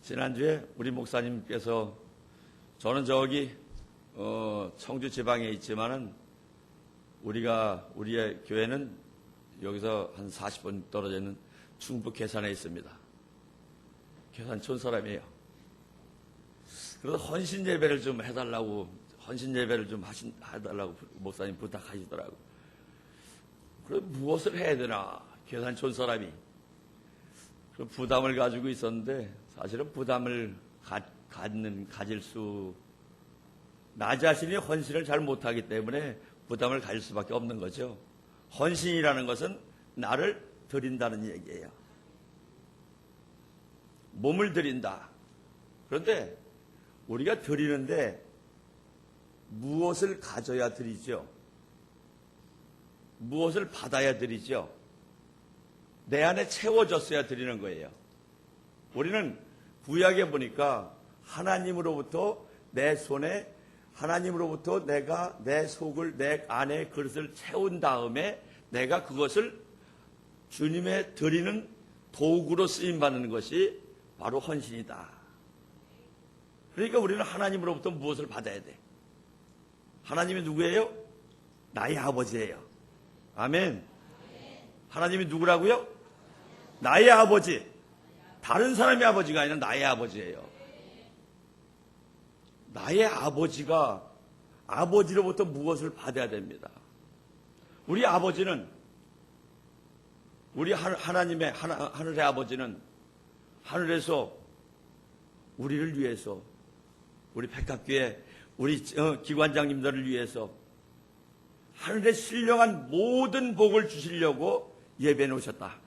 지난주에 우리 목사님께서 저는 저기 청주 지방에 있지만은 우리의 교회는 여기서 한 40분 떨어져 있는 충북 괴산에 있습니다. 괴산촌 사람이에요. 그래서 헌신 예배를 좀 해달라고 해달라고 목사님 부탁하시더라고. 그럼 무엇을 해야 되나? 괴산촌 사람이 그 부담을 가지고 있었는데 사실은 부담을 가질 수, 나 자신이 헌신을 잘 못하기 때문에 부담을 가질 수밖에 없는 거죠. 헌신이라는 것은 나를 드린다는 얘기예요. 몸을 드린다. 그런데 우리가 드리는데 무엇을 가져야 드리죠? 무엇을 받아야 드리죠? 내 안에 채워졌어야 드리는 거예요. 우리는 구약에 보니까 하나님으로부터 내 손에, 하나님으로부터 내가 내 속을, 내 안에 그릇을 채운 다음에 내가 그것을 주님의 드리는 도구로 쓰임받는 것이 바로 헌신이다. 그러니까 우리는 하나님으로부터 무엇을 받아야 돼? 하나님이 누구예요? 나의 아버지예요. 아멘. 하나님이 누구라고요? 나의 아버지. 다른 사람의 아버지가 아니라 나의 아버지예요. 나의 아버지가 아버지로부터 무엇을 받아야 됩니다. 우리 아버지는, 우리 하나님의 하늘의 아버지는 하늘에서 우리를 위해서, 우리 백합교회 우리 기관장님들을 위해서 하늘에 신령한 모든 복을 주시려고 예배해 놓으셨다.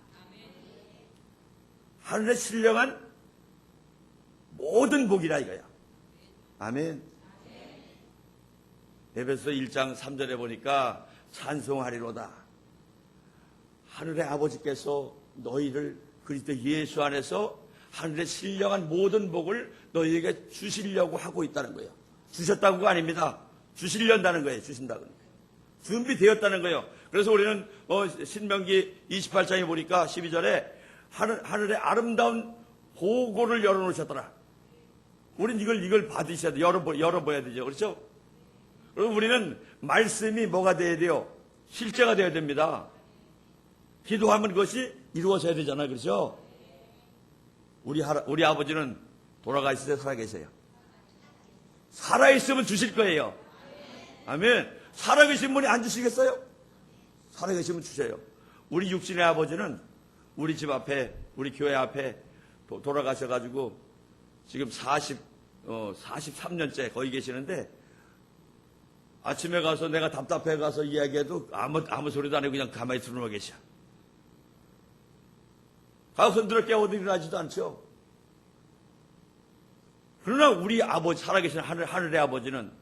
하늘에 신령한 모든 복이라 이거야. 아멘. 에베소 1장 3절에 보니까 찬송하리로다. 하늘의 아버지께서 너희를 그리스도 예수 안에서 하늘의 신령한 모든 복을 너희에게 주시려고 하고 있다는 거예요. 주셨다고가 아닙니다. 주시려다는 거예요. 주신다는 거예요. 준비되었다는 거예요. 그래서 우리는 신명기 28장에 보니까 12절에 하늘의 아름다운 보고를 열어놓으셨더라. 우린 이걸 받으셔야 돼요. 열어봐야 되죠. 그렇죠? 그리고 우리는 말씀이 뭐가 돼야 돼요? 실제가 돼야 됩니다. 기도하면 그것이 이루어져야 되잖아요. 그렇죠? 우리 아버지는 돌아가실 때 살아계세요. 살아있으면 주실 거예요. 아멘. 살아계신 분이 안 주시겠어요? 살아계시면 주셔요. 우리 육신의 아버지는 우리 집 앞에, 우리 교회 앞에 돌아가셔가지고 지금 43년째 거기 계시는데 아침에 가서 내가 답답해 가서 이야기해도 아무 소리도 안 하고 그냥 가만히 들어누워 계셔. 가서 흔들어 깨워도 일어나지도 않죠. 그러나 우리 아버지, 살아계신 하늘의 아버지는,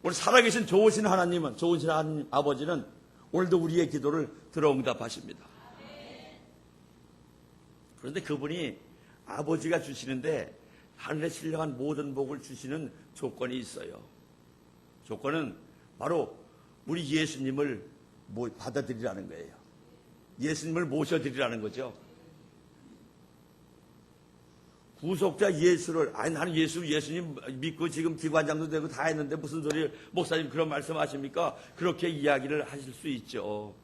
우리 살아계신 좋으신 하나님은, 좋으신 하나님 아버지는 오늘도 우리의 기도를 들어 응답하십니다. 그런데 그분이 아버지가 주시는데 하늘에 신령한 모든 복을 주시는 조건이 있어요. 조건은 바로 우리 예수님을 받아들이라는 거예요. 예수님을 모셔드리라는 거죠. 구속자 예수를, 나는 예수님 믿고 지금 기관장도 되고 다 했는데 무슨 소리, 목사님 그런 말씀 하십니까? 그렇게 이야기를 하실 수 있죠.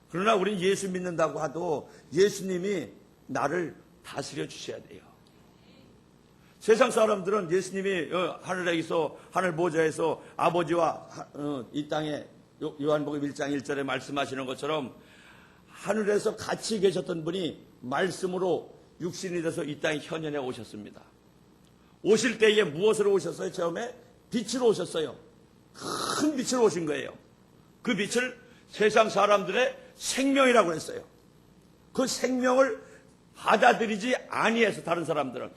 그러나 우리는 예수 믿는다고 하도 예수님이 나를 다스려 주셔야 돼요. 세상 사람들은 예수님이 하늘에서, 하늘 보좌에서 아버지와 이 땅에 요한복음 1장 1절에 말씀하시는 것처럼 하늘에서 같이 계셨던 분이 말씀으로 육신이 돼서 이 땅에 현현에 오셨습니다. 오실 때에 무엇으로 오셨어요? 처음에 빛으로 오셨어요. 큰 빛으로 오신 거예요. 그 빛을 세상 사람들의 생명이라고 했어요. 그 생명을 받아들이지 아니해서 다른 사람들은.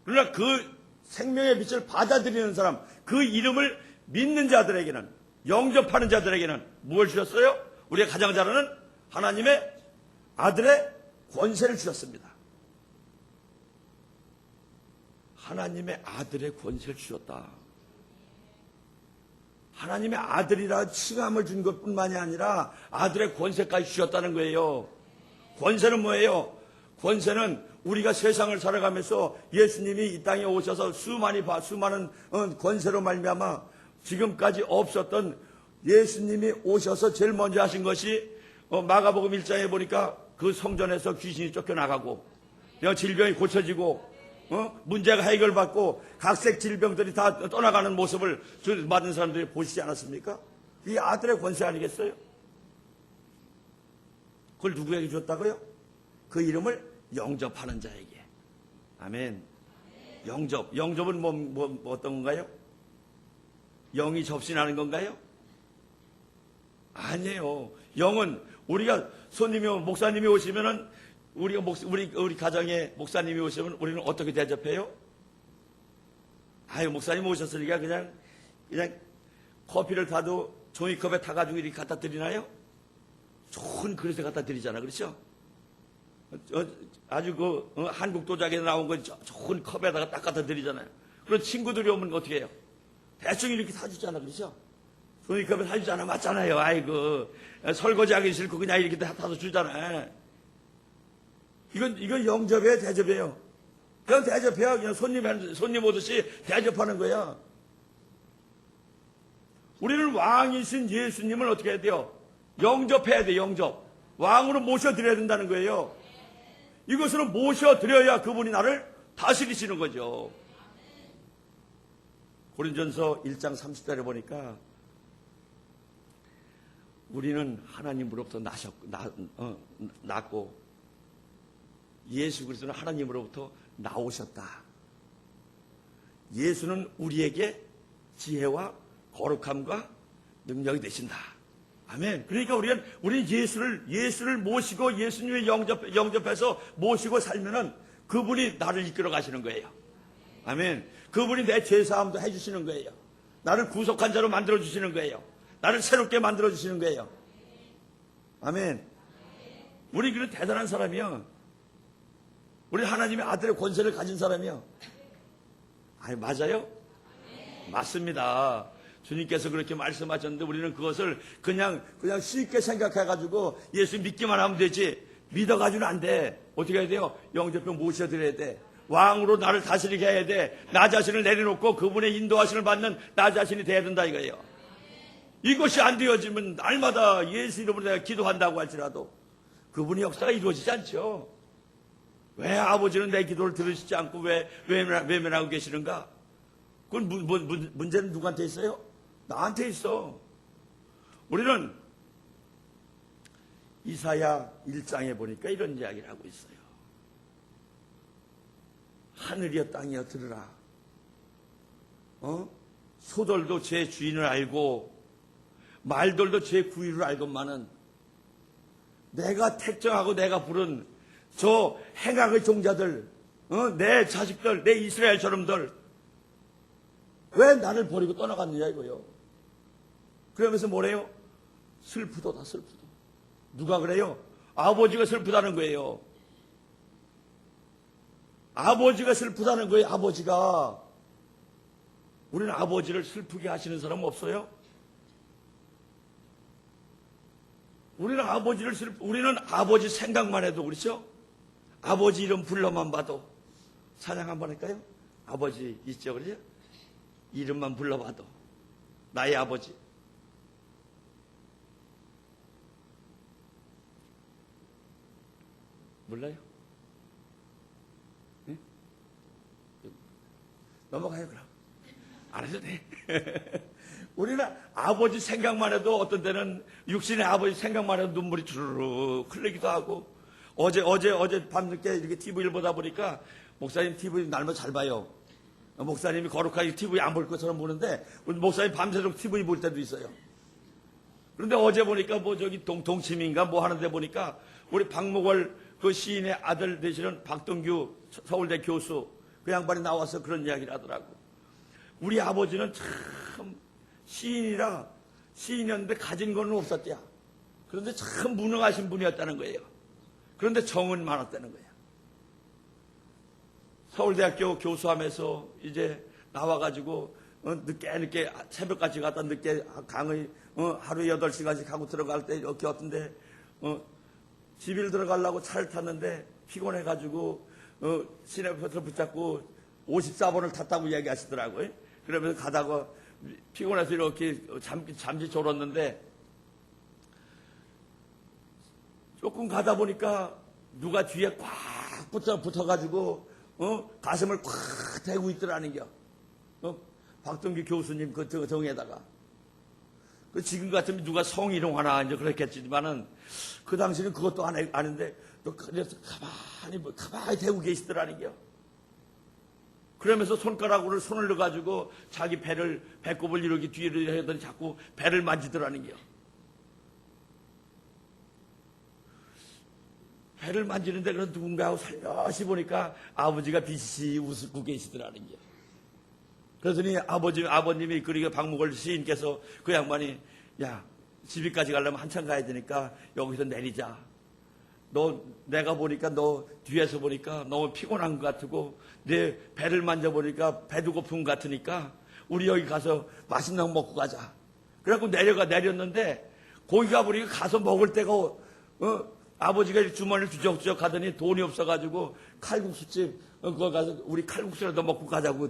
그러나 그 생명의 빛을 받아들이는 사람, 그 이름을 믿는 자들에게는, 영접하는 자들에게는 무엇을 주셨어요? 우리가 가장 잘 아는 하나님의 아들의 권세를 주셨습니다. 하나님의 아들의 권세를 주셨다. 하나님의 아들이라 칭함을 준 것뿐만이 아니라 아들의 권세까지 주셨다는 거예요. 권세는 뭐예요? 권세는 우리가 세상을 살아가면서 예수님이 이 땅에 오셔서 수많은 권세로 말미암아 지금까지 없었던 예수님이 오셔서 제일 먼저 하신 것이 마가복음 1장에 보니까 그 성전에서 귀신이 쫓겨나가고 질병이 고쳐지고 문제가 해결받고 각색 질병들이 다 떠나가는 모습을 받은 사람들이 보시지 않았습니까? 이 아들의 권세 아니겠어요? 그걸 누구에게 줬다고요? 그 이름을 영접하는 자에게. 아멘. 영접은 뭐 어떤 건가요? 영이 접신하는 건가요? 아니에요. 영은 우리가 목사님이 오시면은 우리 가정에 목사님이 오시면 우리는 어떻게 대접해요? 목사님 오셨으니까 그냥 커피를 타도 종이컵에 타가지고 이렇게 갖다 드리나요? 좋은 그릇에 갖다 드리잖아, 그렇죠? 아주 한국 도자기에 나온 거 좋은 컵에다가 딱 갖다 드리잖아요. 그런 친구들이 오면 어떻게 해요? 대충 이렇게 사주잖아, 그렇죠? 종이컵에 사주잖아, 맞잖아요. 설거지하기 싫고 그냥 이렇게 타서 주잖아. 이건 영접이에요, 대접이에요. 그냥 대접해야 그냥 손님 오듯이 대접하는 거야. 우리는 왕이신 예수님을 어떻게 해야 돼요? 영접해야 돼, 영접. 왕으로 모셔드려야 된다는 거예요. 이것으로 모셔드려야 그분이 나를 다스리시는 거죠. 고린전서 1장 30절에 보니까 우리는 하나님으로부터 났고 예수 그리스도는 하나님으로부터 나오셨다. 예수는 우리에게 지혜와 거룩함과 능력이 되신다. 아멘. 그러니까 우리는 예수를 모시고 예수님의 영접해서 모시고 살면은 그분이 나를 이끌어 가시는 거예요. 아멘. 그분이 내 죄사함도 해주시는 거예요. 나를 구속한 자로 만들어 주시는 거예요. 나를 새롭게 만들어 주시는 거예요. 아멘. 우리 그런 대단한 사람이요. 우리 하나님의 아들의 권세를 가진 사람이요. 맞아요? 맞습니다. 주님께서 그렇게 말씀하셨는데 우리는 그것을 그냥 쉽게 생각해가지고 예수 믿기만 하면 되지 믿어가지고는 안 돼. 어떻게 해야 돼요? 영접해 모셔드려야 돼. 왕으로 나를 다스리게 해야 돼. 나 자신을 내려놓고 그분의 인도하심을 받는 나 자신이 돼야 된다 이거예요. 이것이 안 되어지면 날마다 예수 이름으로 내가 기도한다고 할지라도 그분의 역사가 이루어지지 않죠. 왜 아버지는 내 기도를 들으시지 않고 왜 외면하고 계시는가? 그건 문제는 누구한테 있어요? 나한테 있어. 우리는 이사야 1장에 보니까 이런 이야기를 하고 있어요. 하늘이여 땅이여 들으라. 소들도 제 주인을 알고 말들도 제 구유를 알건만은 내가 택정하고 내가 부른 저 행악의 종자들, 내 자식들, 내 이스라엘 저놈들 왜 나를 버리고 떠나갔느냐 이거요. 그러면서 뭐래요? 슬프도다 슬프도. 누가 그래요? 아버지가 슬프다는 거예요. 아버지가 슬프다는 거예요. 아버지가. 우리는 아버지를 슬프게 하시는 사람 없어요? 우리는 아버지 생각만 해도 그렇죠? 아버지 이름 불러만 봐도 찬양 한번 할까요? 아버지 있죠, 그렇죠? 이름만 불러봐도 나의 아버지. 몰라요? 네? 넘어가요 그럼. 안 해도 돼. 우리는 아버지 생각만 해도 어떤 때는 육신의 아버지 생각만 해도 눈물이 주르륵 흘리기도 하고 어제 밤늦게 이렇게 TV를 보다 보니까 목사님 TV 날마다 잘 봐요. 목사님이 거룩하게 TV 안 볼 것처럼 보는데 우리 목사님 밤새도록 TV 볼 때도 있어요. 그런데 어제 보니까 동치미인가 하는데 보니까 우리 박목월 그 시인의 아들 되시는 박동규 서울대 교수 그 양반이 나와서 그런 이야기를 하더라고. 우리 아버지는 참 시인이었는데 가진 거는 없었대요. 그런데 참 무능하신 분이었다는 거예요. 그런데 정은 많았다는 거예요. 서울대학교 교수하면서 이제 나와가지고 늦게 새벽까지 갔다 늦게 강의 하루에 8시간씩 하고 들어갈 때 이렇게 어떤데 집을 들어가려고 차를 탔는데 피곤해가지고 시내버스를 붙잡고 54번을 탔다고 이야기하시더라고요. 그러면서 가다가 피곤해서 이렇게 잠시 졸았는데 조금 가다 보니까 누가 뒤에 꽉 붙어가지고 가슴을 꽉 대고 있더라는 겨. 박동기 교수님 그 등에다가. 지금 같으면 누가 성희롱하나 이제 그랬겠지만은 그 당시는 그것도 안 아는데 또 그래서 가만히 대고 계시더라는 겨. 그러면서 손가락으로 손을 넣어가지고 자기 배꼽을 이렇게 뒤로 하더니 자꾸 배를 만지더라는 겨. 배를 만지는데 그런 누군가 하고 살며시 보니까 아버지가 비시시 웃고 계시더라는 게. 그러더니 아버님이 그리고 박목월 시인께서 그 양반이 야 집이까지 가려면 한참 가야 되니까 여기서 내리자. 내가 보니까 너 뒤에서 보니까 너무 피곤한 것 같고 내 배를 만져보니까 배도 고픈 것 같으니까 우리 여기 가서 맛있는 거 먹고 가자. 그래갖고 내렸는데 거기 가보니까 가서 먹을 데가 아버지가 주머니를 주적주적 하더니 돈이 없어가지고 칼국수집 그거 가서 우리 칼국수라도 먹고 가자고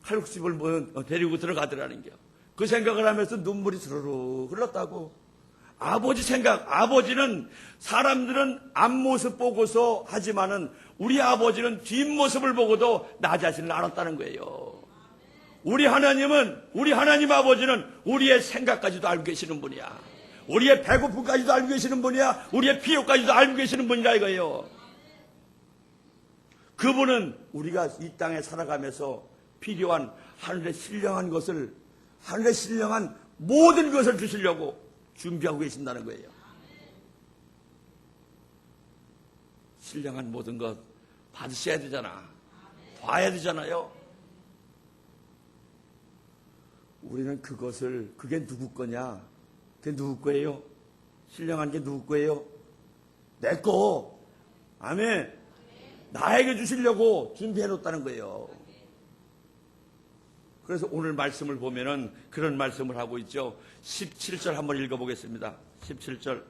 칼국수집을 데리고 들어가더라는 게. 그 생각을 하면서 눈물이 스르르 흘렀다고. 아버지는 사람들은 앞모습 보고서 하지만은 우리 아버지는 뒷모습을 보고도 나 자신을 알았다는 거예요. 우리 하나님 아버지는 우리의 생각까지도 알고 계시는 분이야. 우리의 배고픔까지도 알고 계시는 분이야. 우리의 필요까지도 알고 계시는 분이라 이거예요. 그분은 우리가 이 땅에 살아가면서 필요한 하늘의 신령한 모든 것을 주시려고 준비하고 계신다는 거예요. 신령한 모든 것 받으셔야 되잖아. 봐야 되잖아요. 우리는 그게 누구 거냐? 그게 누구 거예요? 신령한 게 누구 거예요? 내 거. 아멘. 나에게 주시려고 준비해 놓았다는 거예요. 그래서 오늘 말씀을 보면은 그런 말씀을 하고 있죠. 17절 한번 읽어보겠습니다. 17절.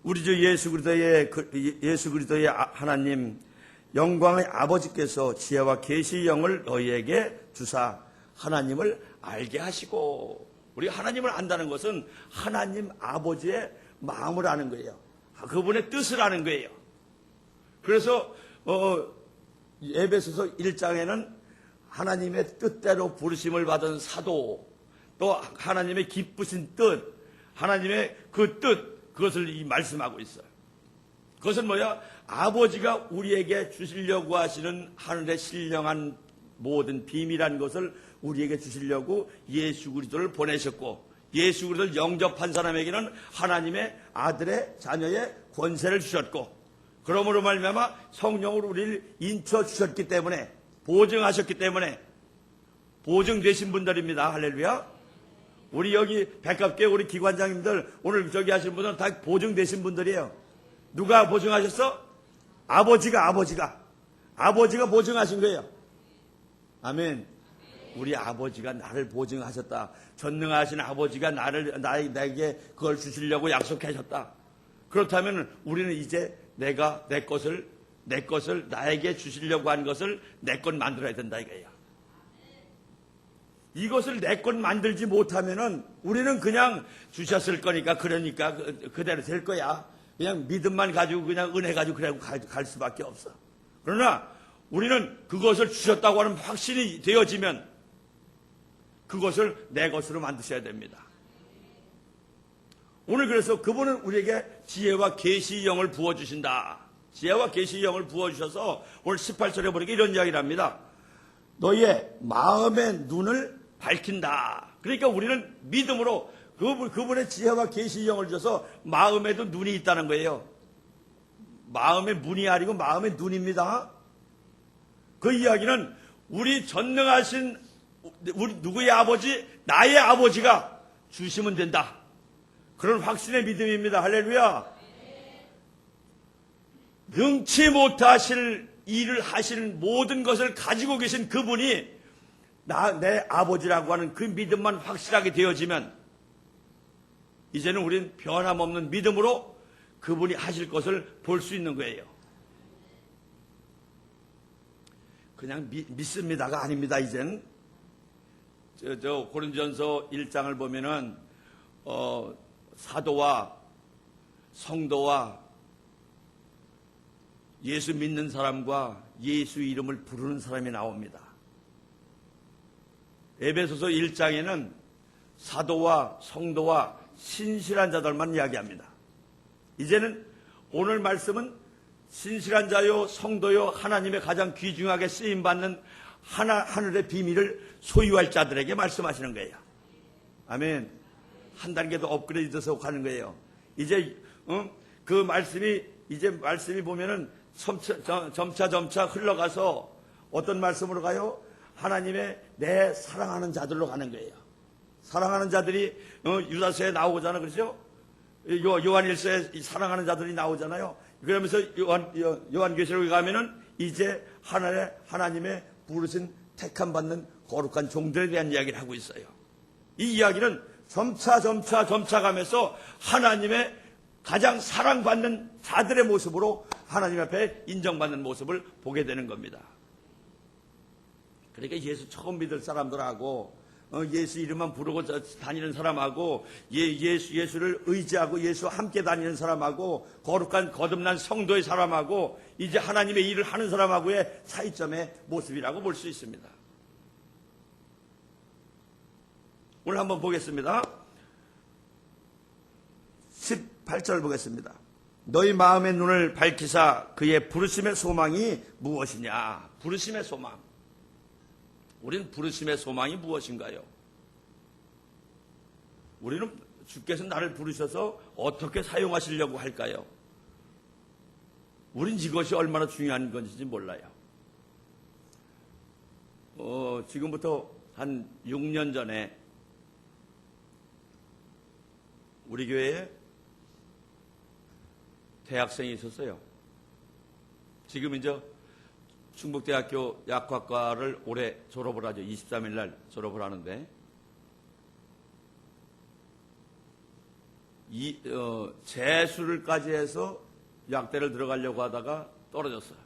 우리 주 예수 그리스도의 하나님 영광의 아버지께서 지혜와 계시의 영을 너희에게 주사 하나님을 알게 하시고. 우리 하나님을 안다는 것은 하나님 아버지의 마음을 아는 거예요. 그분의 뜻을 아는 거예요. 그래서 에베소서 1장에는 하나님의 뜻대로 부르심을 받은 사도, 또 하나님의 기쁘신 뜻, 하나님의 그 뜻, 그것을 말씀하고 있어요. 그것은 뭐야? 아버지가 우리에게 주시려고 하시는 하늘의 신령한 모든 비밀한 것을 우리에게 주시려고 예수 그리스도를 보내셨고, 예수 그리스도를 영접한 사람에게는 하나님의 아들의 자녀의 권세를 주셨고, 그러므로 말미암아 성령으로 우리를 인쳐 주셨기 때문에, 보증하셨기 때문에 보증되신 분들입니다. 할렐루야. 우리 여기 백합교회 우리 기관장님들 오늘 저기 하신 분들은 다 보증되신 분들이에요. 누가 보증하셨어? 아버지가 보증하신 거예요. 아멘. 우리 아버지가 나를 보증하셨다. 전능하신 아버지가 나에게 그걸 주시려고 약속하셨다. 그렇다면 우리는 이제 내 것을 나에게 주시려고 한 것을 내 것 만들어야 된다 이거예요. 이것을 내 것 만들지 못하면은 우리는 그냥 주셨을 거니까 그러니까 그대로 될 거야. 그냥 믿음만 가지고 그냥 은혜 가지고 그냥 갈 수밖에 없어. 그러나 우리는 그것을 주셨다고 하는 확신이 되어지면 그것을 내 것으로 만드셔야 됩니다. 오늘 그래서 그분은 우리에게 지혜와 계시의 영을 부어주신다. 지혜와 계시의 영을 부어주셔서 오늘 18절에 보니까 이런 이야기를 합니다. 너희의 마음의 눈을 밝힌다. 그러니까 우리는 믿음으로 그분의 지혜와 계시의 영을 주셔서 마음에도 눈이 있다는 거예요. 마음의 문이 아니고 마음의 눈입니다. 그 이야기는 우리 전능하신 우리 누구의 아버지? 나의 아버지가 주시면 된다. 그런 확신의 믿음입니다. 할렐루야. 능치 못하실 일을 하실 모든 것을 가지고 계신 그분이 내 아버지라고 하는 그 믿음만 확실하게 되어지면 이제는 우린 변함없는 믿음으로 그분이 하실 것을 볼 수 있는 거예요. 그냥 믿습니다가 아닙니다. 이젠 고린도전서 1장을 보면은 사도와 성도와 예수 믿는 사람과 예수 이름을 부르는 사람이 나옵니다. 에베소서 1장에는 사도와 성도와 신실한 자들만 이야기합니다. 이제는 오늘 말씀은 신실한 자요 성도요 하나님의 가장 귀중하게 쓰임받는 하늘의 비밀을 소유할 자들에게 말씀하시는 거예요. 아멘. 한 단계 더 업그레이드돼서 가는 거예요. 이제 그 말씀이 보면은 점차 흘러가서 어떤 말씀으로 가요? 하나님의 내 사랑하는 자들로 가는 거예요. 사랑하는 자들이 유다서에 나오잖아요. 그렇죠? 요한일서에 사랑하는 자들이 나오잖아요. 그러면서 요한계시록에 가면은 이제 하나님의 부르신 택함 받는 거룩한 종들에 대한 이야기를 하고 있어요. 이 이야기는 점차 가면서 하나님의 가장 사랑받는 자들의 모습으로 하나님 앞에 인정받는 모습을 보게 되는 겁니다. 그러니까 예수 처음 믿을 사람들하고 예수 이름만 부르고 다니는 사람하고 예수를 의지하고 예수와 함께 다니는 사람하고 거룩한 거듭난 성도의 사람하고 이제 하나님의 일을 하는 사람하고의 차이점의 모습이라고 볼 수 있습니다. 오늘 한번 보겠습니다. 18절 보겠습니다. 너희 마음의 눈을 밝히사 그의 부르심의 소망이 무엇이냐. 부르심의 소망. 우리는 부르심의 소망이 무엇인가요? 우리는 주께서 나를 부르셔서 어떻게 사용하시려고 할까요? 우린 이것이 얼마나 중요한 건지 몰라요. 지금부터 한 6년 전에 우리 교회에 대학생이 있었어요. 지금 이제 충북대학교 약학과를 올해 졸업을 하죠. 23일 날 졸업을 하는데 재수를까지 해서 약대를 들어가려고 하다가 떨어졌어요.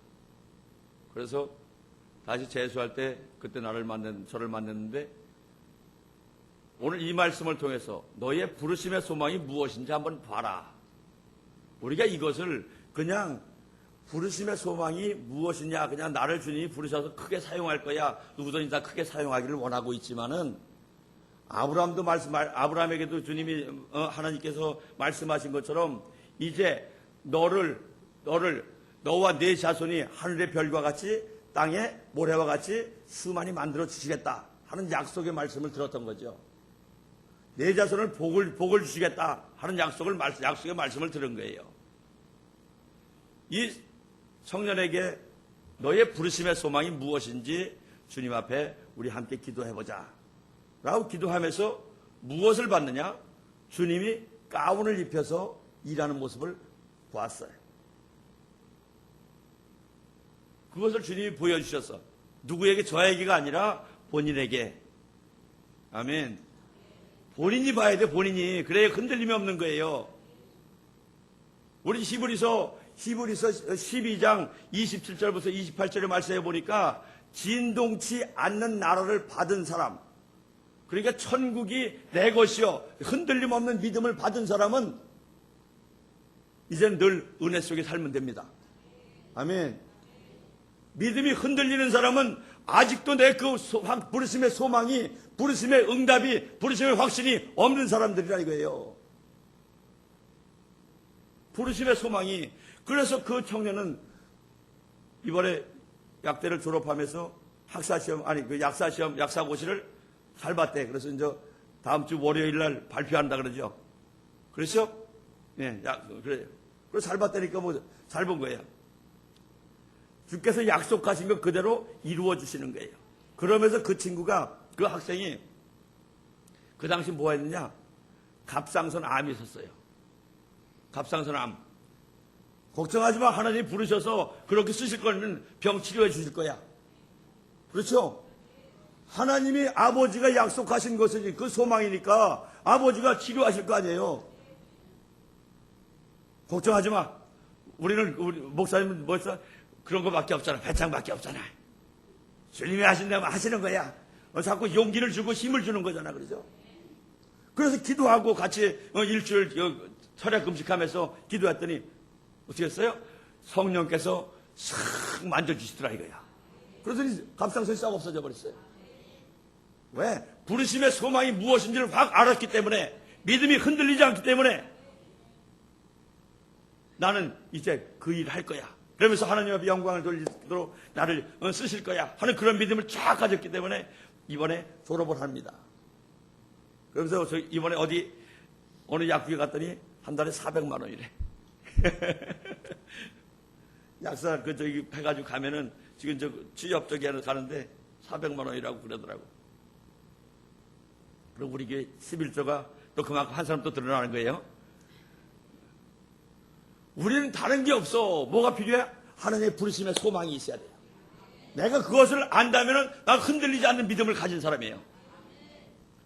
그래서 다시 재수할 때 그때 저를 만났는데 오늘 이 말씀을 통해서 너의 부르심의 소망이 무엇인지 한번 봐라. 우리가 이것을 그냥 부르심의 소망이 무엇이냐, 그냥 나를 주님이 부르셔서 크게 사용할 거야. 누구든지 다 크게 사용하기를 원하고 있지만은 아브라함에게도 주님이 하나님께서 말씀하신 것처럼 이제 너와 네 자손이 하늘의 별과 같이 땅의 모래와 같이 수많이 만들어 주시겠다 하는 약속의 말씀을 들었던 거죠. 네 자손을 복을 주시겠다 하는 약속의 말씀을 들은 거예요. 이 청년에게 너의 부르심의 소망이 무엇인지 주님 앞에 우리 함께 기도해보자 라고 기도하면서 무엇을 받느냐? 주님이 가운을 입혀서 일하는 모습을 보았어요. 그것을 주님이 보여주셔서 누구에게 저에게가 아니라 본인에게. 아멘. 본인이 봐야 돼. 본인이. 그래야 흔들림이 없는 거예요. 우리 히브리서 12장 27절부터 28절의 말씀해 보니까 진동치 않는 나라를 받은 사람, 그러니까 천국이 내 것이요 흔들림 없는 믿음을 받은 사람은 이제는 늘 은혜 속에 살면 됩니다. 아멘. 믿음이 흔들리는 사람은 아직도 내 그 부르심의 소망이, 부르심의 응답이, 부르심의 확신이 없는 사람들이라 이거예요. 부르심의 소망이. 그래서 그 청년은 이번에 약대를 졸업하면서 약사고시를 잘 봤대. 그래서 이제 다음 주 월요일 날 발표한다 그러죠. 그렇죠? 예, 그래요. 그래서 잘 봤다니까 잘 본 거예요. 주께서 약속하신 것 그대로 이루어 주시는 거예요. 그러면서 그 학생이 그 당시 뭐 했느냐? 갑상선 암이 있었어요. 갑상선 암. 걱정하지 마. 하나님이 부르셔서 그렇게 쓰실 거는 병 치료해 주실 거야. 그렇죠? 하나님이 아버지가 약속하신 것은 그 소망이니까 아버지가 치료하실 거 아니에요. 걱정하지 마. 우리 목사님은 벌써 그런 거밖에 없잖아. 배짱밖에 없잖아. 주님이 하신다면 하시는 거야. 자꾸 용기를 주고 힘을 주는 거잖아. 그러죠? 그래서 기도하고 같이 일주일 철야 금식하면서 기도했더니 어떻게 했어요? 성령께서 싹 만져주시더라 이거야. 그러더니 갑상선이 싹 없어져 버렸어요. 왜? 부르심의 소망이 무엇인지를 확 알았기 때문에, 믿음이 흔들리지 않기 때문에 나는 이제 그 일 할 거야. 그러면서 하나님 앞에 영광을 돌리도록 나를 쓰실 거야 하는 그런 믿음을 쫙 가졌기 때문에 이번에 졸업을 합니다. 그러면서 저 이번에 어느 약국에 갔더니 한 달에 400만 원이래. 약사 저기 해가지고 가면은 지금 취업 저기 가는데 400만 원이라고 그러더라고. 그리고 우리 교회 11조가 또 그만큼 한 사람 또 드러나는 거예요. 우리는 다른 게 없어. 뭐가 필요해? 하나님의 부르심의 소망이 있어야 돼요. 내가 그것을 안다면은 나 흔들리지 않는 믿음을 가진 사람이에요.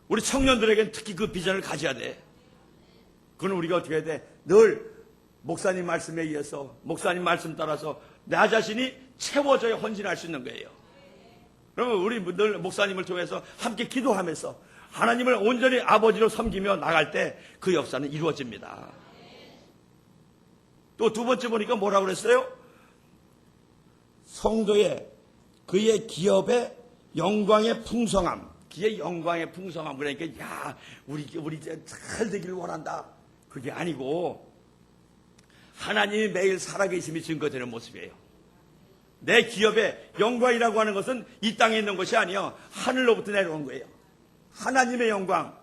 우리 청년들에게는 특히 그 비전을 가져야 돼. 그건 우리가 어떻게 해야 돼? 늘 목사님 말씀에 의해서, 목사님 말씀 따라서 나 자신이 채워져야 헌신할 수 있는 거예요. 그러면 우리 늘 목사님을 통해서 함께 기도하면서 하나님을 온전히 아버지로 섬기며 나갈 때 그 역사는 이루어집니다. 또 두 번째 보니까 뭐라고 그랬어요? 성도의 그의 기업의 영광의 풍성함. 그의 영광의 풍성함. 그러니까 야 우리 잘 되기를 원한다. 그게 아니고 하나님이 매일 살아계심이 증거되는 모습이에요. 내 기업의 영광이라고 하는 것은 이 땅에 있는 것이 아니요 하늘로부터 내려온 거예요. 하나님의 영광.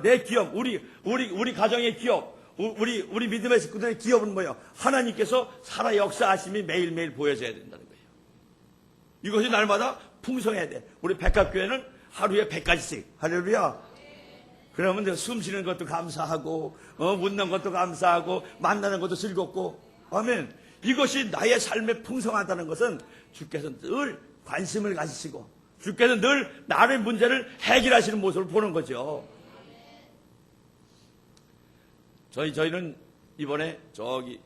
내 기업, 우리 가정의 기업, 우리 믿음의 식구들의 기업은 뭐예요? 하나님께서 살아 역사하심이 매일매일 보여져야 된다는 거예요. 이것이 날마다 풍성해야 돼. 우리 백합교회는 하루에 100가지씩. 할렐루야. 그러면 숨 쉬는 것도 감사하고, 웃는 것도 감사하고, 만나는 것도 즐겁고, 아멘. 이것이 나의 삶에 풍성하다는 것은 주께서 늘 관심을 가지시고, 주께서 늘 나의 문제를 해결하시는 모습을 보는 거죠. 저희는 이번에 저희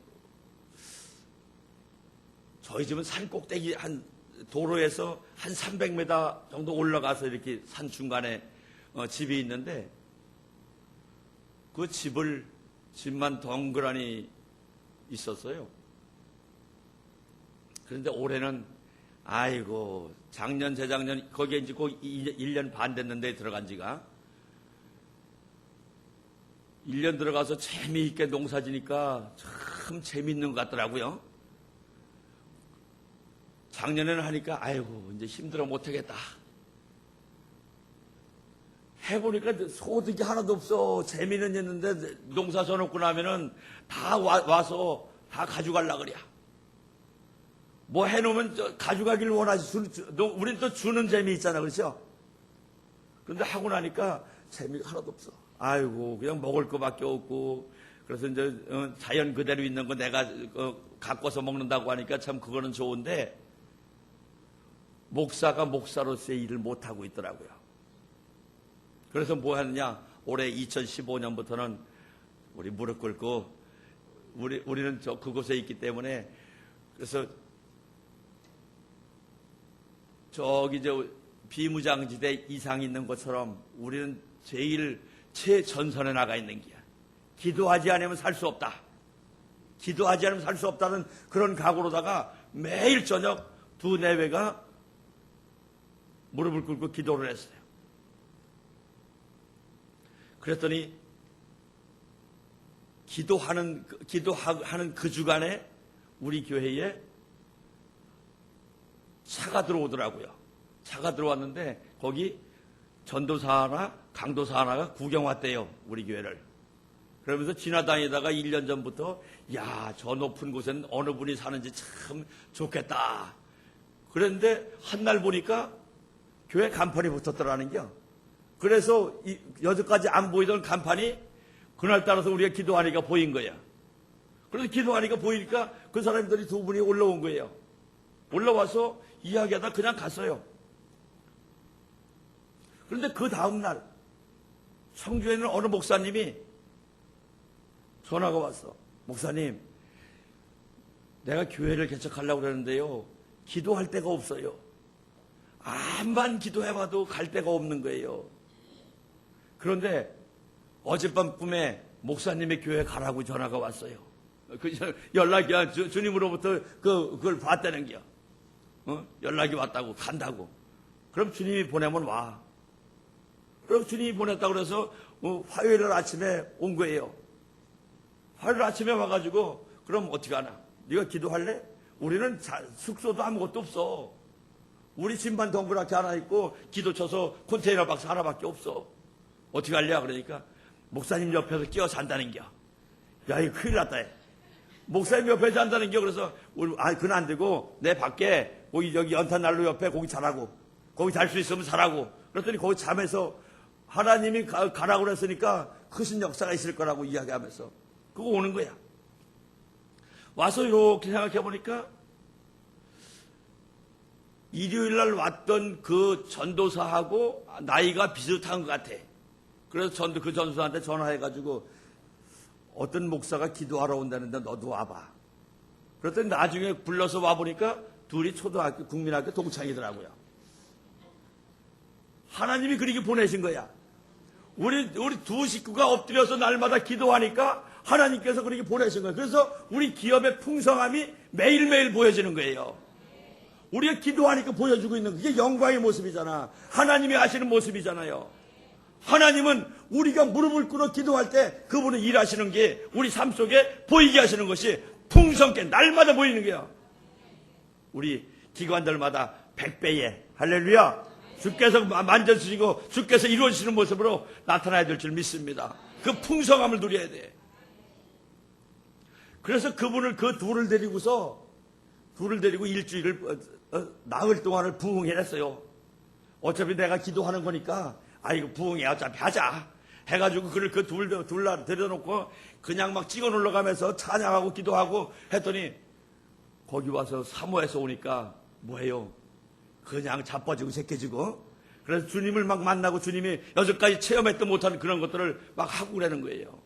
집은 산 꼭대기 도로에서 한 300m 정도 올라가서 이렇게 산 중간에 집이 있는데 그 집만 덩그러니 있었어요. 그런데 올해는 아이고 작년 재작년 거기에 이제 꼭 1년 반 됐는데 들어간 지가 1년 들어가서 재미있게 농사지니까 참 재미있는 것 같더라고요. 작년에는 하니까 아이고 이제 힘들어 못하겠다. 해보니까 소득이 하나도 없어. 재미는 있는데 농사 져놓고 나면은 다 와서 다 가져가려고 그래. 뭐 해놓으면 가져가기를 원하지. 우린 또 주는 재미 있잖아. 그렇죠? 그런데 하고 나니까 재미가 하나도 없어. 아이고 그냥 먹을 거밖에 없고 그래서 이제 자연 그대로 있는 거 내가 가꿔서 먹는다고 하니까 참 그거는 좋은데 목사가 목사로서의 일을 못하고 있더라고요. 그래서 뭐 하느냐, 올해 2015년부터는 우리 무릎 꿇고 우리는 그곳에 있기 때문에 그래서 저기 비무장지대 이상 있는 것처럼 우리는 제일 최전선에 나가 있는 게야. 기도하지 않으면 살 수 없다. 기도하지 않으면 살 수 없다는 그런 각오로다가 매일 저녁 2-4회가 무릎을 꿇고 기도를 했어요. 그랬더니 기도하는 그 주간에 우리 교회에 차가 들어오더라고요. 차가 들어왔는데 거기 전도사 하나, 강도사 하나가 구경 왔대요. 우리 교회를. 그러면서 지나다니다가 1년 전부터 야, 저 높은 곳엔 어느 분이 사는지 참 좋겠다. 그런데 한 날 보니까 교회 간판이 붙었더라는 겨. 그래서 여태까지 안 보이던 간판이 그날따라서 우리가 기도하니까 보인 거야. 그래서 기도하니까 보이니까 그 사람들이 2분이 올라온 거예요. 올라와서 이야기하다 그냥 갔어요. 그런데 그 다음날 청주에 있는 어느 목사님이 전화가 왔어. 목사님, 내가 교회를 개척하려고 그러는데요. 기도할 데가 없어요. 암만 기도해봐도 갈 데가 없는 거예요. 그런데 어젯밤 꿈에 목사님의 교회 가라고 전화가 왔어요. 그 연락이 주님으로부터 그걸 봤다는 게요. 연락이 왔다고 간다고. 그럼 주님이 보내면 와. 그럼 주님이 보냈다고 그래서 화요일 아침에 온 거예요. 화요일 아침에 와가지고 그럼 어떻게 하나? 네가 기도할래? 우리는 숙소도 아무것도 없어. 우리 집만 동그랗게 하나 있고 기도 쳐서 컨테이너 박스 하나밖에 없어. 어떻게 할래? 그러니까 목사님 옆에서 끼어 잔다는 겨. 야, 이거 큰일 났다. 목사님 옆에 잔다는 겨. 그래서 그건 안 되고 내 밖에 거기 여기 연탄난로 옆에 거기 자라고. 거기 잘 수 있으면 자라고. 그랬더니 거기 잠에서 하나님이 가라고 그랬으니까 크신 역사가 있을 거라고 이야기하면서 그거 오는 거야. 와서 이렇게 생각해 보니까 일요일 날 왔던 그 전도사하고 나이가 비슷한 것 같아. 그래서 그 전도사한테 전화해가지고 어떤 목사가 기도하러 온다는데 너도 와봐. 그랬더니 나중에 불러서 와보니까 둘이 초등학교, 국민학교 동창이더라고요. 하나님이 그렇게 보내신 거야. 우리 두 식구가 엎드려서 날마다 기도하니까 하나님께서 그렇게 보내신 거예요. 그래서 우리 기업의 풍성함이 매일매일 보여지는 거예요. 우리가 기도하니까 보여주고 있는 그게 영광의 모습이잖아. 하나님이 하시는 모습이잖아요. 하나님은 우리가 무릎을 꿇어 기도할 때 그분은 일하시는 게 우리 삶 속에 보이게 하시는 것이 풍성하게 날마다 보이는 거예요. 우리 기관들마다 100배의 할렐루야 주께서 만져주시고 주께서 이루어지시는 모습으로 나타나야 될 줄 믿습니다. 그 풍성함을 누려야 돼. 그래서 그분을 그 둘을 데리고 일주일을 나흘 동안을 부흥해냈어요. 어차피 내가 기도하는 거니까 이거 부흥해 어차피 하자 해가지고 그를 그 둘 데려놓고 그냥 막 찍어 눌러가면서 찬양하고 기도하고 했더니 거기 와서 사모해서 오니까 뭐예요? 그냥 자빠지고 새끼지고 그래서 주님을 막 만나고 주님이 여태까지 체험했던 못하는 그런 것들을 막 하고 그러는 거예요.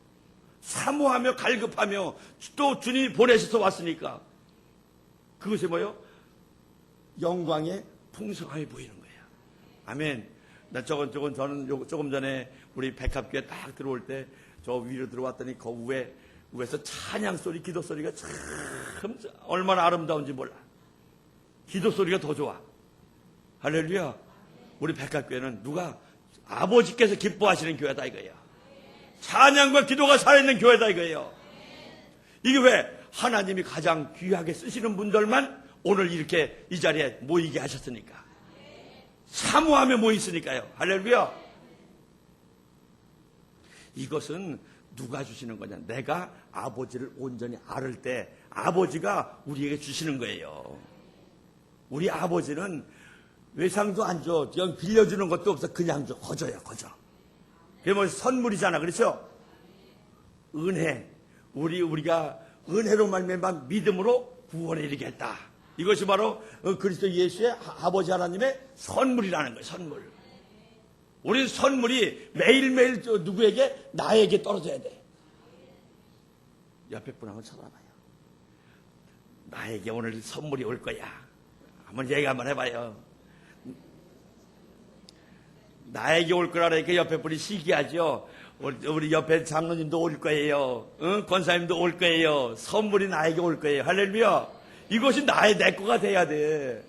사모하며 갈급하며 또 주님이 보내셔서 왔으니까 그것이 뭐예요? 영광의 풍성함이 보이는 거예요. 아멘. 저는 조금 전에 우리 백합교회 딱 들어올 때 저 위로 들어왔더니 그 위에서 찬양 소리, 기도 소리가 참 얼마나 아름다운지 몰라. 기도 소리가 더 좋아. 할렐루야. 우리 백합교회는 누가 아버지께서 기뻐하시는 교회다 이거예요. 찬양과 기도가 살아있는 교회다 이거예요. 이게 왜 하나님이 가장 귀하게 쓰시는 분들만 오늘 이렇게 이 자리에 모이게 하셨으니까. 사모하며 모이있으니까요. 할렐루야. 이것은 누가 주시는 거냐? 내가 아버지를 온전히 알을 때 아버지가 우리에게 주시는 거예요. 우리 아버지는 외상도 안 줘. 그냥 빌려주는 것도 없어. 그냥 줘. 거저야 거저. 그게 뭐 선물이잖아. 그렇죠? 은혜. 우리가 은혜로 말미암아 믿음으로 구원에 이르겠다. 이것이 바로 그리스도 예수의 아버지 하나님의 선물이라는 거예요. 선물. 우리 선물이 매일매일 누구에게? 나에게 떨어져야 돼. 옆에 분 한번 쳐다봐요. 나에게 오늘 선물이 올 거야. 한번 얘기 한번 해봐요. 나에게 올 거라니까 옆에 분이 시기하죠. 우리 옆에 장로님도 올 거예요. 권사님도 올 거예요. 선물이 나에게 올 거예요. 할렐루야. 이것이 내 거가 돼야 돼.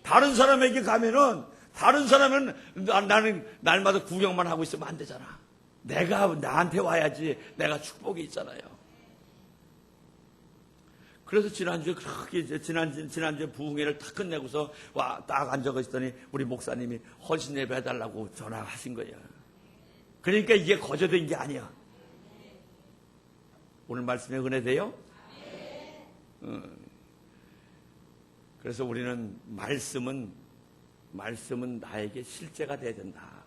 다른 사람에게 가면은 다른 사람은 나는 날마다 구경만 하고 있으면 안 되잖아. 내가 나한테 와야지. 내가 축복이 있잖아요. 그래서 지난주에 부흥회를 딱 끝내고서 딱 앉아 계시더니 우리 목사님이 헌신 예배 해달라고 전화하신 거예요. 그러니까 이게 거저된 게 아니야. 오늘 말씀에 은혜돼요? 그래서 우리는 말씀은 나에게 실제가 돼야 된다.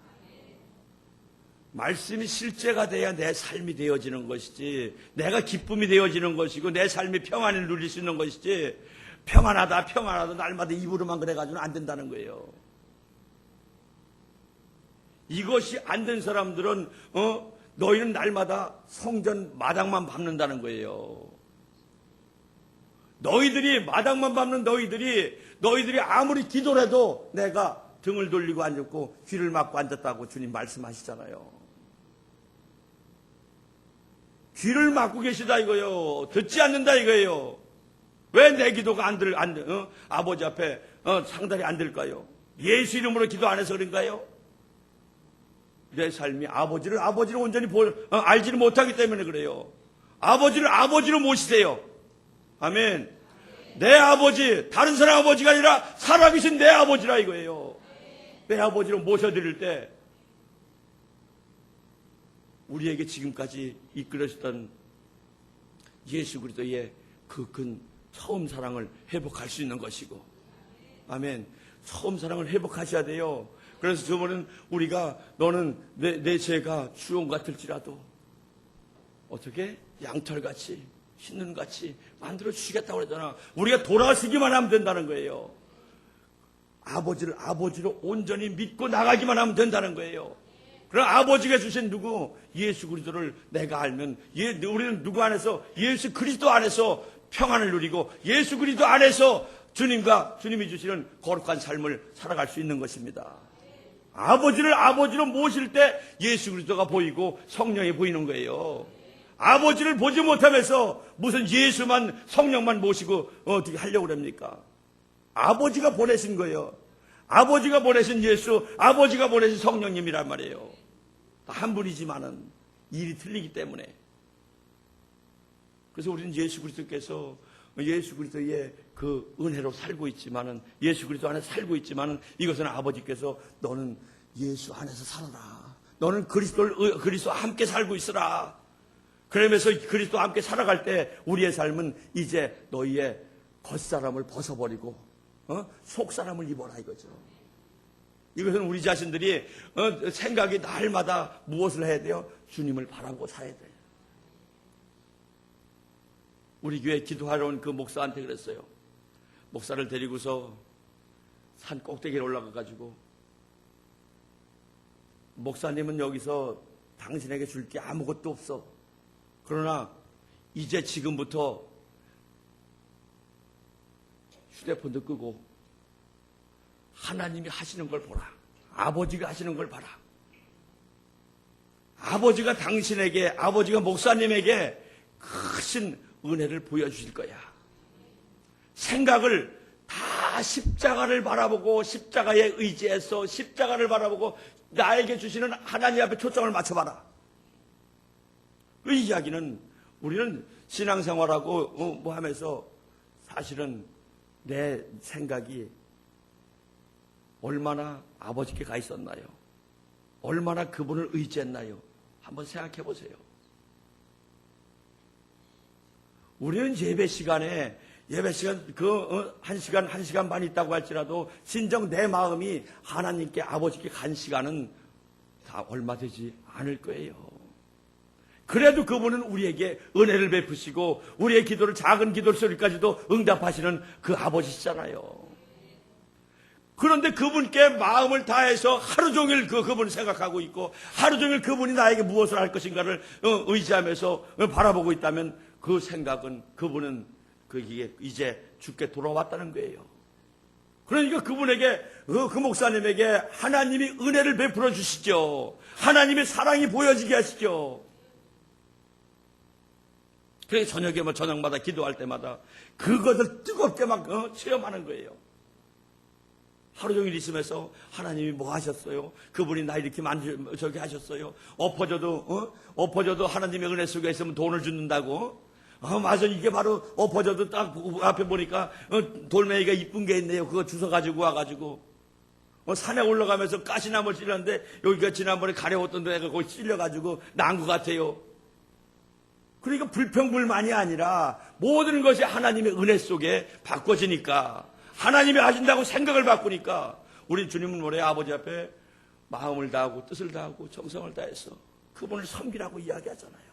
말씀이 실제가 돼야 내 삶이 되어지는 것이지, 내가 기쁨이 되어지는 것이고 내 삶이 평안을 누릴 수 있는 것이지, 평안하다 날마다 입으로만 그래가지고는 안 된다는 거예요. 이것이 안 된 사람들은 너희는 날마다 성전 마당만 밟는다는 거예요. 너희들이 마당만 밟는 너희들이 아무리 기도를 해도 내가 등을 돌리고 앉았고 귀를 막고 앉았다고 주님 말씀하시잖아요. 귀를 막고 계시다 이거예요. 듣지 않는다 이거예요. 왜 내 기도가 아버지 앞에 상달이 안 될까요? 예수 이름으로 기도 안 해서 그런가요? 내 삶이 아버지를 온전히 알지를 못하기 때문에 그래요. 아버지를 아버지로 모시세요. 아멘. 내 아버지, 다른 사람 아버지가 아니라 살아계신 내 아버지라 이거예요. 내 아버지로 모셔드릴 때 우리에게 지금까지 이끌어주던 예수 그리스도의 그 큰 처음 사랑을 회복할 수 있는 것이고, 아멘. 처음 사랑을 회복하셔야 돼요. 그래서 저번은 우리가 너는 내 죄가 주홍 같을지라도 어떻게 양털같이 흰눈같이 만들어 주시겠다고 그러잖아. 우리가 돌아서기만 하면 된다는 거예요. 아버지를 아버지로 온전히 믿고 나가기만 하면 된다는 거예요. 그럼 아버지가 주신 누구? 예수 그리스도를 내가 알면 우리는 누구 안에서? 예수 그리스도 안에서 평안을 누리고 예수 그리스도 안에서 주님이 주시는 거룩한 삶을 살아갈 수 있는 것입니다. 아버지를 아버지로 모실 때 예수 그리스도가 보이고 성령이 보이는 거예요. 아버지를 보지 못하면서 무슨 예수만 성령만 모시고 어떻게 하려고 그럽니까? 아버지가 보내신 거예요. 아버지가 보내신 예수, 아버지가 보내신 성령님이란 말이에요. 한 분이지만은 일이 틀리기 때문에. 그래서 우리는 예수 그리스도께서 예수 그리스도의 그 은혜로 살고 있지만은, 예수 그리스도 안에서 살고 있지만은, 이것은 아버지께서 너는 예수 안에서 살아라. 너는 그리스도와 함께 살고 있으라. 그러면서 그리스도와 함께 살아갈 때 우리의 삶은 이제 너희의 겉사람을 벗어버리고 속사람을 입어라 이거죠. 이것은 우리 자신들이 생각이 날마다 무엇을 해야 돼요? 주님을 바라보고 살아야 돼요. 우리 교회 기도하러 온 그 목사한테 그랬어요. 목사를 데리고서 산 꼭대기에 올라가가지고, 목사님은 여기서 당신에게 줄 게 아무것도 없어. 그러나 이제 지금부터 휴대폰도 끄고 하나님이 하시는 걸 보라. 아버지가 하시는 걸 봐라. 아버지가 당신에게, 아버지가 목사님에게 크신 은혜를 보여주실 거야. 생각을 다 십자가를 바라보고 십자가에 의지해서 십자가를 바라보고 나에게 주시는 하나님 앞에 초점을 맞춰봐라. 이 이야기는 우리는 신앙생활하고 뭐 하면서 사실은 내 생각이 얼마나 아버지께 가 있었나요? 얼마나 그분을 의지했나요? 한번 생각해 보세요. 우리는 예배 시간 한 시간 반 있다고 할지라도 진정 내 마음이 하나님께 아버지께 간 시간은 다 얼마 되지 않을 거예요. 그래도 그분은 우리에게 은혜를 베푸시고 우리의 기도를, 작은 기도 소리까지도 응답하시는 그 아버지시잖아요. 그런데 그분께 마음을 다해서 하루 종일 그분을 생각하고 있고 하루 종일 그분이 나에게 무엇을 할 것인가를 의지하면서 바라보고 있다면 그 생각은, 그분은 그게 이제 주께 돌아왔다는 거예요. 그러니까 그분에게, 그 목사님에게 하나님이 은혜를 베풀어 주시죠. 하나님의 사랑이 보여지게 하시죠. 그래서 저녁마다 기도할 때마다 그것을 뜨겁게 막 체험하는 거예요. 하루 종일 있으면서 하나님이 뭐 하셨어요? 그분이 나 이렇게 저기 하셨어요? 엎어져도 하나님의 은혜 속에 있으면 돈을 주는다고? 맞아. 이게 바로 엎어져도 딱 앞에 보니까 돌멩이가 이쁜 게 있네요. 그거 주워가지고 와가지고 산에 올라가면서 가시나무를 찔렀는데 여기가 지난번에 가려웠던 데가 거기 찔려가지고 난 것 같아요. 그러니까 불평불만이 아니라 모든 것이 하나님의 은혜 속에 바꿔지니까, 하나님이 하신다고 생각을 바꾸니까 우리 주님은 뭐래요? 아버지 앞에 마음을 다하고 뜻을 다하고 정성을 다해서 그분을 섬기라고 이야기하잖아요.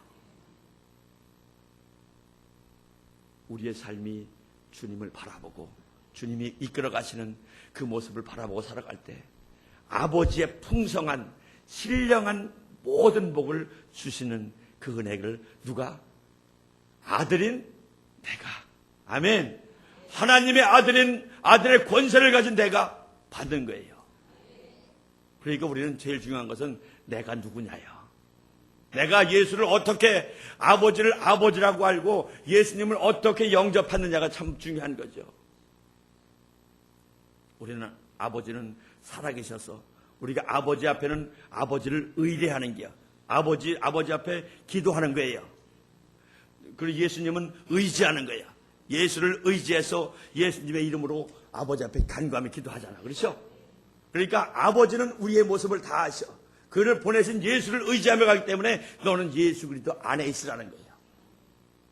우리의 삶이 주님을 바라보고 주님이 이끌어 가시는 그 모습을 바라보고 살아갈 때 아버지의 풍성한 신령한 모든 복을 주시는 그 은혜를 누가? 아들인 내가. 아멘. 하나님의 아들인 아들의 권세를 가진 내가 받는 거예요. 그러니까 우리는 제일 중요한 것은 내가 누구냐요. 내가 예수를 어떻게 아버지를 아버지라고 알고 예수님을 어떻게 영접하느냐가 참 중요한 거죠. 우리는 아버지는 살아계셔서 우리가 아버지 앞에는 아버지를 의뢰하는 게요. 아버지 앞에 기도하는 거예요. 그리고 예수님은 의지하는 거예요. 예수를 의지해서 예수님의 이름으로 아버지 앞에 간구하며 기도하잖아. 그렇죠? 그러니까 아버지는 우리의 모습을 다 아셔. 그를 보내신 예수를 의지하며 가기 때문에 너는 예수 그리스도 안에 있으라는 거예요.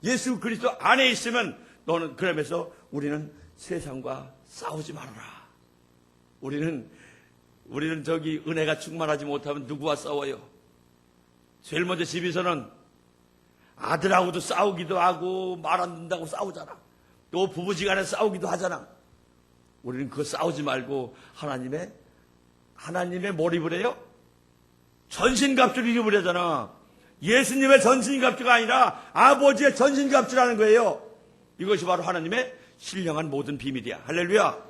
예수 그리스도 안에 있으면 너는, 그러면서 우리는 세상과 싸우지 말아라. 우리는 저기 은혜가 충만하지 못하면 누구와 싸워요? 제일 먼저 집에서는 아들하고도 싸우기도 하고 말 안 듣는다고 싸우잖아. 또 부부지간에 싸우기도 하잖아. 우리는 그거 싸우지 말고 하나님의 뭘 입으래요? 전신갑주를 입으려잖아. 예수님의 전신갑주가 아니라 아버지의 전신갑주라는 거예요. 이것이 바로 하나님의 신령한 모든 비밀이야. 할렐루야.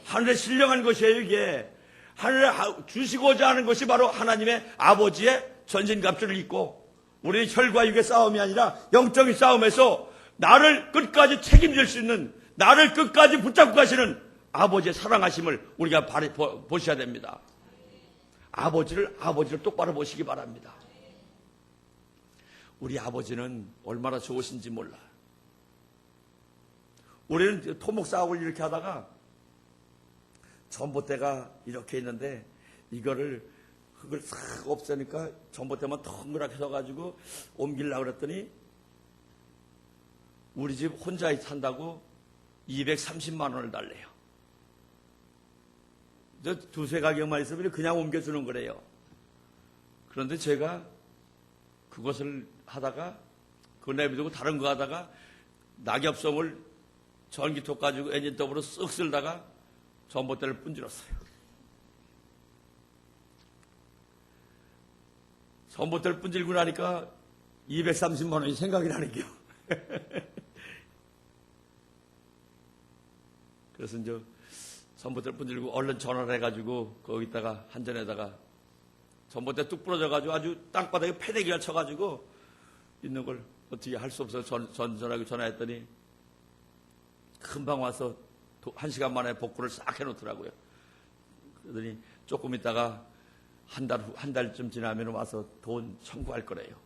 하늘에 신령한 것이에요. 이게 하늘에 주시고자 하는 것이 바로 하나님의 아버지의 전신갑주를 입고, 우리는 혈과 육의 싸움이 아니라 영적인 싸움에서 나를 끝까지 책임질 수 있는, 나를 끝까지 붙잡고 가시는 아버지의 사랑하심을 우리가 보셔야 됩니다. 아버지를 똑바로 보시기 바랍니다. 우리 아버지는 얼마나 좋으신지 몰라. 우리는 토목 사업을 이렇게 하다가 전봇대가 이렇게 있는데 이거를 흙을 싹 없애니까 전봇대만 덩그랗게 서가지고 옮기려고 그랬더니 우리 집 혼자 산다고 230만 원을 달래요. 저 두세 가격만 있으면 그냥 옮겨주는 거래요. 그런데 제가 그것을 하다가 그거 내비두고 다른 거 하다가 낙엽섬을 전기톱 가지고 엔진 더블로 쓱 쓸다가 전봇대를 분질렀어요. 전봇대를 분질고 나니까 230만 원이 생각이 나는 게요. 그래서 이제 전봇대를 분질고 얼른 전화를 해가지고 거기다가 한전에다가 전봇대 뚝 부러져가지고 아주 땅바닥에 패대기가 쳐가지고 있는 걸 어떻게 할 수 없어서 전화하고 전화했더니 금방 와서 1시간 만에 복구를 싹 해놓더라고요. 그러더니 조금 있다가 한 달쯤 지나면 와서 돈 청구할 거래요.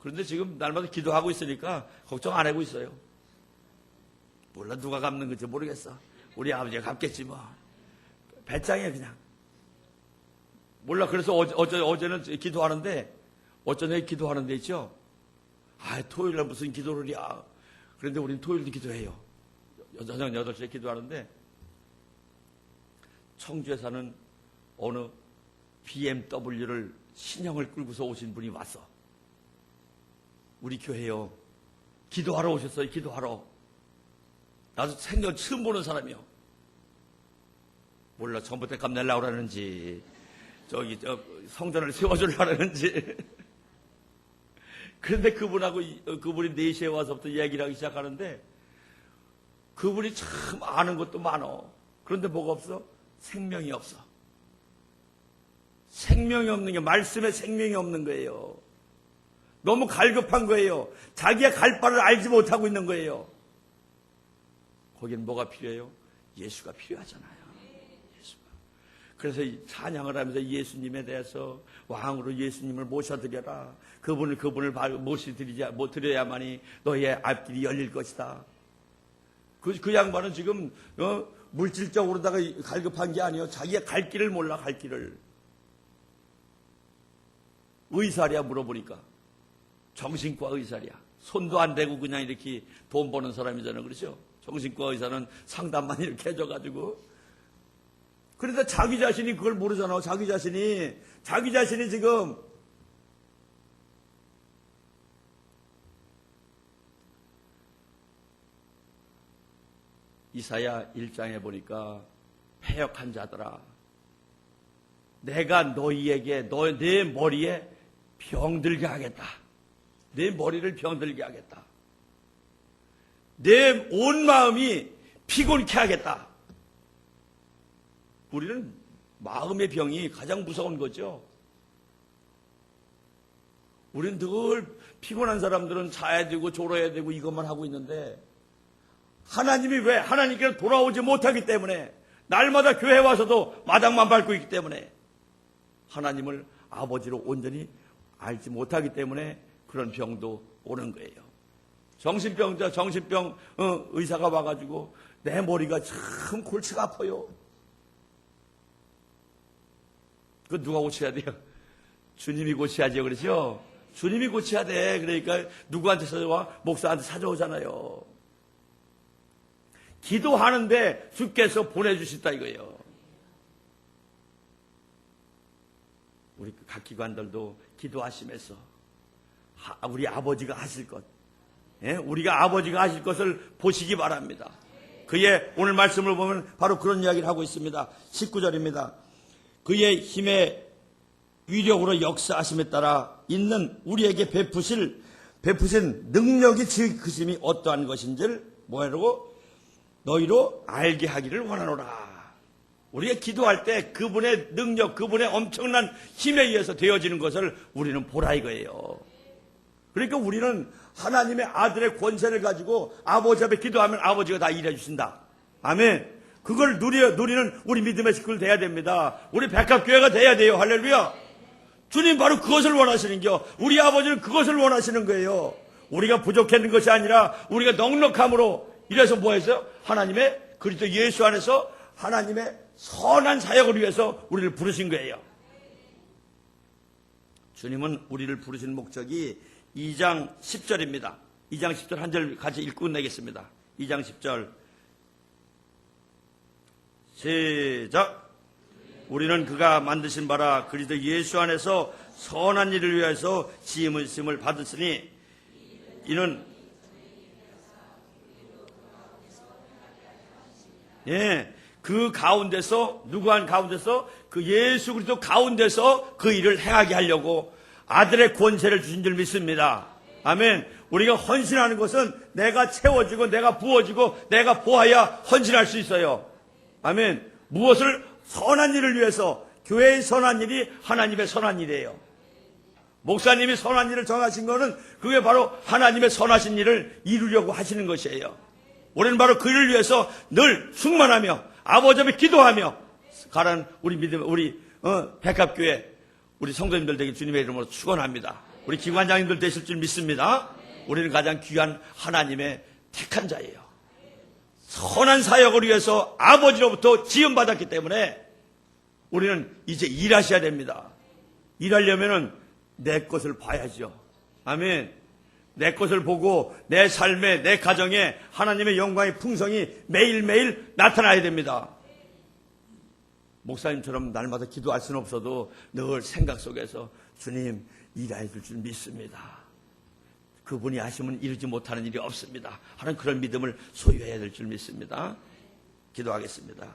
그런데 지금 날마다 기도하고 있으니까 걱정 안 하고 있어요. 몰라 누가 갚는 건지 모르겠어. 우리 아버지가 갚겠지 뭐. 배짱이야 그냥. 몰라. 그래서 어제는 기도하는데 어쩌네 기도하는데 있죠. 토요일날 무슨 기도를 야. 그런데 우리는 토요일도 기도해요. 저녁 8시에 기도하는데 청주에 사는 어느 BMW를 신형을 끌고서 오신 분이 왔어. 우리 교회요. 기도하러 오셨어요. 기도하러. 나도 생전 처음 보는 사람이요. 몰라 전봇대 값 내려고 그러는지 성전을 세워주려고 그러는지. 그런데 그분이 4시에 와서부터 얘기를 하기 시작하는데 그분이 참 아는 것도 많어. 그런데 뭐가 없어? 생명이 없어. 생명이 없는 게, 말씀에 생명이 없는 거예요. 너무 갈급한 거예요. 자기가 갈 바를 알지 못하고 있는 거예요. 거긴 뭐가 필요해요? 예수가 필요하잖아요. 예수가. 그래서 찬양을 하면서 예수님에 대해서 왕으로 예수님을 모셔드려라. 그분을 모셔드려야만이 너의 앞길이 열릴 것이다. 그 양반은 지금 물질적으로다가 갈급한 게 아니에요. 자기가 갈 길을 몰라. 갈 길을. 의사랴 물어보니까 정신과 의사랴. 손도 안 대고 그냥 이렇게 돈 버는 사람이잖아요. 그렇죠? 정신과 의사는 상담만 이렇게 해줘가지고. 그런데 자기 자신이 그걸 모르잖아. 자기 자신이 지금 이사야 1장에 보니까 패역한 자들아, 내가 너희에게 내 머리에 병들게 하겠다. 내 머리를 병들게 하겠다. 내 온 마음이 피곤케 하겠다. 우리는 마음의 병이 가장 무서운 거죠. 우리는 늘 피곤한 사람들은 자야 되고 졸아야 되고 이것만 하고 있는데, 하나님이 왜? 하나님께는 돌아오지 못하기 때문에, 날마다 교회 와서도 마당만 밟고 있기 때문에, 하나님을 아버지로 온전히 알지 못하기 때문에 그런 병도 오는 거예요. 정신병 의사가 와가지고 내 머리가 참 골치가 아파요. 그거 누가 고쳐야 돼요? 주님이 고쳐야죠. 그러죠? 주님이 고쳐야 돼. 그러니까 누구한테 찾아와? 목사한테 찾아오잖아요. 기도하는데 주께서 보내주신다 이거예요. 우리 각 기관들도 기도하시면서 우리 아버지가 하실 것, 우리가 아버지가 하실 것을 보시기 바랍니다. 그의 오늘 말씀을 보면 바로 그런 이야기를 하고 있습니다. 19절입니다. 그의 힘의 위력으로 역사하심에 따라 있는 우리에게 베푸신 능력이 지극히심이 어떠한 것인지를 뭐라고? 너희로 알게 하기를 원하노라. 우리가 기도할 때 그분의 능력, 그분의 엄청난 힘에 의해서 되어지는 것을 우리는 보라 이거예요. 그러니까 우리는 하나님의 아들의 권세를 가지고 아버지 앞에 기도하면 아버지가 다 일해 주신다. 아멘. 그걸 누리는 우리 믿음의 식구들 돼야 됩니다. 우리 백합교회가 돼야 돼요. 할렐루야. 주님 바로 그것을 원하시는겨. 우리 아버지는 그것을 원하시는 거예요. 우리가 부족했는 것이 아니라 우리가 넉넉함으로, 이래서 뭐 했어요? 하나님의 그리스도 예수 안에서 하나님의 선한 사역을 위해서 우리를 부르신 거예요. 주님은 우리를 부르신 목적이 2장 10절입니다. 2장 10절 한 절 같이 읽고 끝내겠습니다. 2장 10절 시작. 우리는 그가 만드신 바라 그리스도 예수 안에서 선한 일을 위해서 지음을 받으시니 이는 그 가운데서, 누구한 가운데서? 그 예수 그리스도 가운데서 그 일을 행하게 하려고 아들의 권세를 주신 줄 믿습니다. 아멘. 우리가 헌신하는 것은 내가 채워지고 내가 부어지고 내가 보아야 헌신할 수 있어요. 아멘. 무엇을? 선한 일을 위해서. 교회의 선한 일이 하나님의 선한 일이에요. 목사님이 선한 일을 정하신 것은 그게 바로 하나님의 선하신 일을 이루려고 하시는 것이에요. 우리는 바로 그 일을 위해서 늘 충만하며 아버지 앞에 기도하며 가라는 우리 믿음, 우리 백합교회 우리 성도님들 되길 주님의 이름으로 축원합니다. 우리 기관장님들 되실 줄 믿습니다. 우리는 가장 귀한 하나님의 택한 자예요. 선한 사역을 위해서 아버지로부터 지음받았기 때문에 우리는 이제 일하셔야 됩니다. 일하려면은 내 것을 봐야죠. 아멘. 내 것을 보고 내 삶에, 내 가정에 하나님의 영광의 풍성이 매일매일 나타나야 됩니다. 목사님처럼 날마다 기도할 수는 없어도 늘 생각 속에서 주님 일해 줄 줄 믿습니다. 그분이 하시면 이루지 못하는 일이 없습니다 하는 그런 믿음을 소유해야 될 줄 믿습니다. 기도하겠습니다.